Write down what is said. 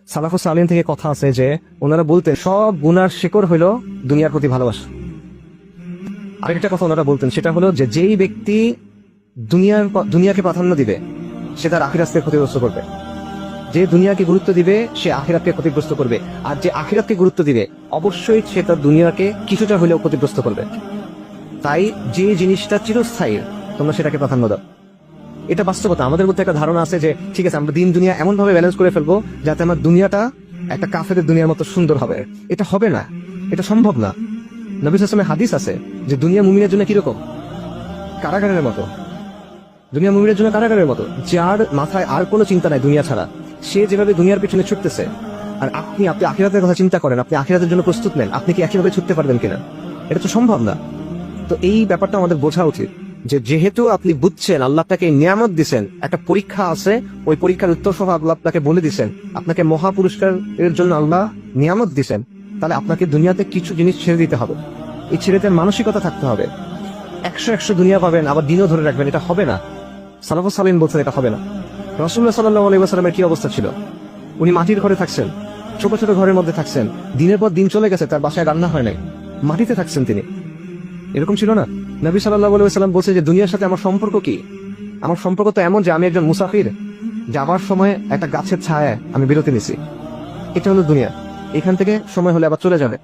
সালাফুস সালিহিন থেকে কথা আছে যে ওনারা বলতেন সব গুনার শিকড় হইল দুনিয়ার প্রতি ভালোবাসা। আরেকটা কথা ওনারা বলতেন, সেটা হলো যে যেই ব্যক্তি দুনিয়াকে প্রাধান্য দিবে সে তার আখিরাতকে ক্ষতিগ্রস্ত করবে, যে দুনিয়াকে গুরুত্ব দিবে সে আখিরাতকে ক্ষতিগ্রস্ত করবে, আর যে আখিরাতকে গুরুত্ব দিবে অবশ্যই সে তার দুনিয়াকে কিছুটা হলেও ক্ষতিগ্রস্ত করবে। তাই যে জিনিসটা চিরস্থায়ী তোমরা সেটাকে প্রাধান্য দাও। এটা বাস্তবতা। আমাদের মধ্যে একটা ধারণা আছে যে ঠিক আছে আমরা দিন দুনিয়া এমন ভাবে ব্যালেন্স করে ফেলবো যাতে আমার দুনিয়াটা একটা কাফেরের দুনিয়ার মতো সুন্দর হবে। এটা হবে না, এটা সম্ভব না। নবী সাল্লাল্লাহু আলাইহি ওয়াসাল্লামের হাদিস আছে যে দুনিয়া মুমিনের জন্য কিরকম, কারাগারের মতো। দুনিয়া মুমিনের জন্য কারাগারের মতো। যার মাথায় আর কোনো চিন্তা নাই দুনিয়া ছাড়া, সে যেভাবে দুনিয়ার পিছনে ছুটতেছে, আর আপনি আখিরাতের কথা চিন্তা করেন, আপনি আখিরাতের জন্য প্রস্তুত নেন, আপনি কি একইভাবে ছুটতে পারবেন কিনা? এটা তো সম্ভব না। তো এই ব্যাপারটা আমাদের বোঝা উচিত যে যেহেতু আপনি বুঝছেন আল্লাহ আপনাকে নিয়ামত দিচ্ছেন, একটা পরীক্ষা আছে, ওই পরীক্ষার উত্তর সহ আল্লাহ আপনাকে বলে দিচ্ছেন, আপনাকে মহা পুরস্কারের জন্য আল্লাহ নিয়ামত দিচ্ছেন, তাহলে আপনাকে দুনিয়াতে কিছু জিনিস ছেড়ে দিতে হবে। এই ছেড়ে দেওয়ার মানসিকতা থাকতে হবে। 100 দুনিয়া পাবেন আবার দিনও ধরে রাখবেন, এটা হবে না। সালাফুস সালিহিন বলছেন এটা হবে না। রাসূলুল্লাহ সাল্লাল্লাহু আলাইহি ওয়াসাল্লামের কি অবস্থা ছিল? উনি মাটির ঘরে থাকছেন, ছোট ছোট ঘরের মধ্যে থাকছেন, দিনের পর দিন চলে গেছে, তার বাসায় রান্না হয় নাই, মাটিতে থাকছেন তিনি। এরকম ছিল না? নবী সাল্লাল্লাহু আলাইহি ওয়াসাল্লাম বলছে যে দুনিয়ার সাথে আমার সম্পর্ক কি? আমার সম্পর্ক তো এমন যে আমি একজন মুসাফির, যাবার সময় একটা গাছের ছায়ায় আমি বিরতি নিছি। এটা হলো দুনিয়া, এখান থেকে সময় হলে আবার চলে যাবে।